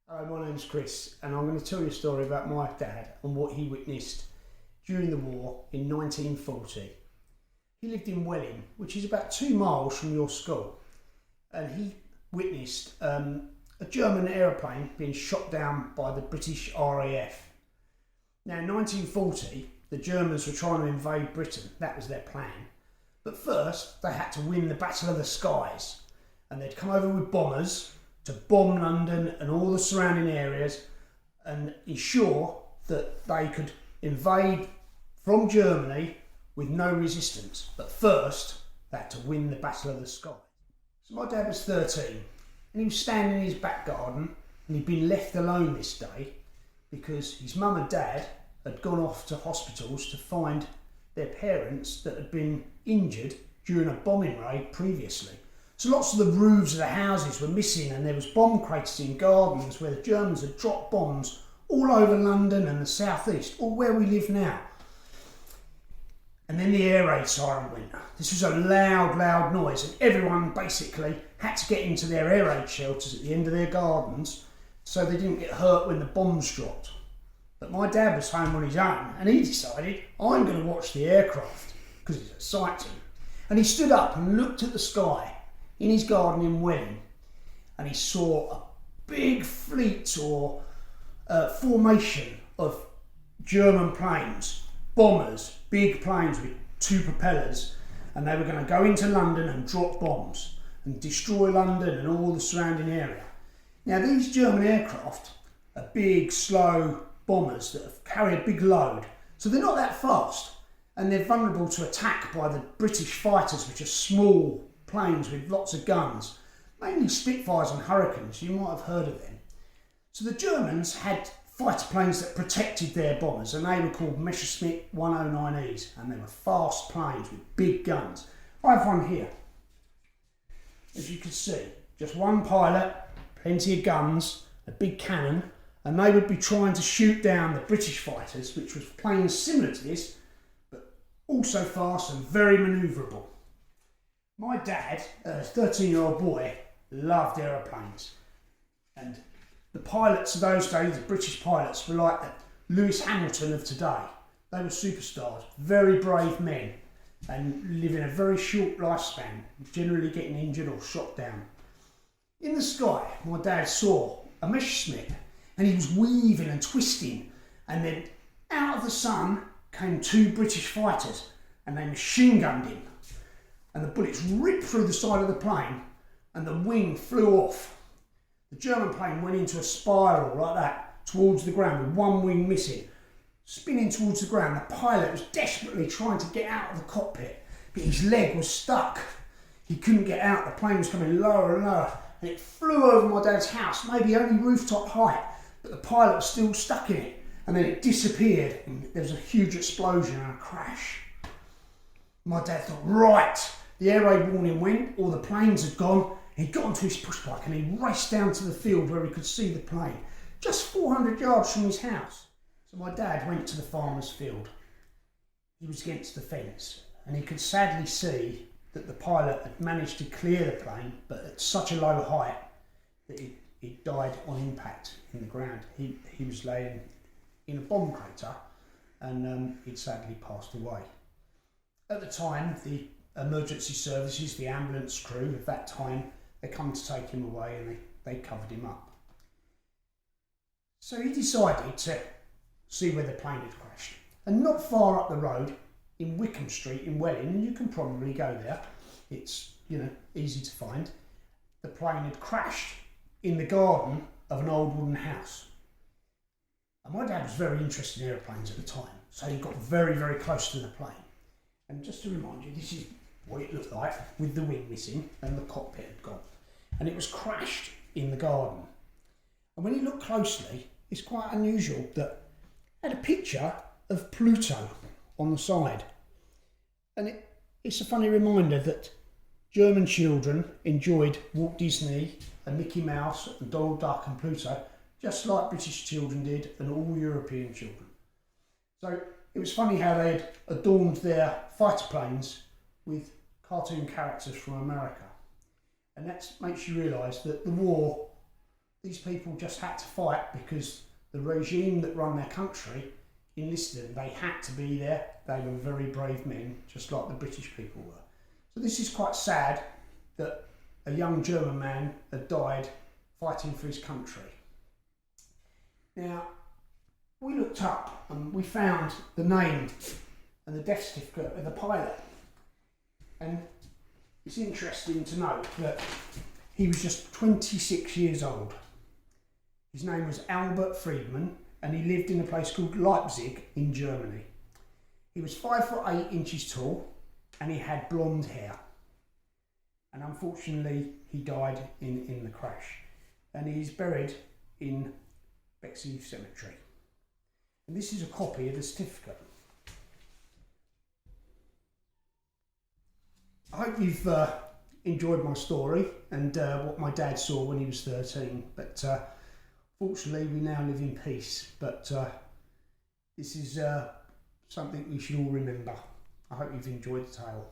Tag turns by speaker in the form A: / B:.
A: Hello, my name's Chris, and I'm going to tell you a story about my dad and what he witnessed during the war in 1940. He lived in Welling, which is about 2 miles from your school, and he witnessed a German aeroplane being shot down by the British RAF. Now, in 1940, the Germans were trying to invade Britain. That was their plan. But first, they had to win the Battle of the Skies, and they'd come over with bombers to bomb London and all the surrounding areas and ensure that they could invade from Germany with no resistance. But first, they had to win the Battle of the Skies. So my dad was 13 and he was standing in his back garden, and he'd been left alone this day because his mum and dad had gone off to hospitals to find their parents that had been injured during a bombing raid previously. So lots of the roofs of the houses were missing, and there was bomb craters in gardens where the Germans had dropped bombs all over London and the southeast, or where we live now. And then the air raid siren went. This was a loud noise, and everyone basically had to get into their air raid shelters at the end of their gardens so they didn't get hurt when the bombs dropped. But my dad was home on his own, and he decided, I'm going to watch the aircraft because it's exciting. And he stood up and looked at the sky in his garden in Welling, and he saw a big fleet or formation of German planes, bombers, big planes with 2 propellers, and they were going to go into London and drop bombs and destroy London and all the surrounding area. Now, these German aircraft are big, slow bombers that carry a big load, so they're not that fast, and they're vulnerable to attack by the British fighters, which are small planes with lots of guns, mainly Spitfires and Hurricanes. You might have heard of them. So the Germans had fighter planes that protected their bombers, and they were called Messerschmitt 109Es, and they were fast planes with big guns. I have one here. As you can see, just one pilot, plenty of guns, a big cannon, and they would be trying to shoot down the British fighters, which was planes similar to this, but also fast and very manoeuvrable. My dad, a 13-year-old boy, loved aeroplanes, and the pilots of those days, the British pilots, were like the Lewis Hamilton of today. They were superstars, very brave men, and living a very short lifespan, generally getting injured or shot down. In the sky, my dad saw a Messerschmitt, and he was weaving and twisting, and then out of the sun came 2 British fighters, and they machine gunned him. And the bullets ripped through the side of the plane, and the wing flew off. The German plane went into a spiral like that towards the ground with one wing missing, spinning towards the ground. The pilot was desperately trying to get out of the cockpit, but his leg was stuck. He couldn't get out. The plane was coming lower and lower, and it flew over my dad's house, maybe only rooftop height, but the pilot was still stuck in it. And then it disappeared, and there was a huge explosion and a crash. My dad thought, right, the air raid warning went, all the planes had gone. He got onto his push bike and he raced down to the field where he could see the plane, just 400 yards from his house. So my dad went to the farmer's field. He was against the fence, and he could sadly see that the pilot had managed to clear the plane, but at such a low height that it died on impact in the ground. He was laying in a bomb crater, and he'd sadly passed away. At the time, the emergency services, the ambulance crew of that time, they come to take him away, and they covered him up. So he decided to see where the plane had crashed. And not far up the road, in Wickham Street in Welling, and you can probably go there, it's easy to find, the plane had crashed in the garden of an old wooden house. And my dad was very interested in aeroplanes at the time, so he got very, very close to the plane. And just to remind you, this is what it looked like with the wing missing and the cockpit had gone. And it was crashed in the garden. And when you look closely, it's quite unusual that it had a picture of Pluto on the side. And it's a funny reminder that German children enjoyed Walt Disney and Mickey Mouse and Donald Duck and Pluto, just like British children did and all European children. So it was funny how they had adorned their fighter planes with cartoon characters from America. And that makes you realise that the war these people just had to fight because the regime that run their country enlisted them. They had to be there. They were very brave men, just like the British people were. So this is quite sad that a young German man had died fighting for his country. Now, we looked up and we found the name and the death certificate of the pilot. And it's interesting to note that he was just 26 years old. His name was Albert Friedman, and he lived in a place called Leipzig in Germany. He was 5'8" tall, and he had blonde hair. And unfortunately, he died in the crash. And he's buried in Bexley Cemetery. And this is a copy of the certificate. I hope you've enjoyed my story and what my dad saw when he was 13. But fortunately, we now live in peace. But this is something we should all remember. I hope you've enjoyed the tale.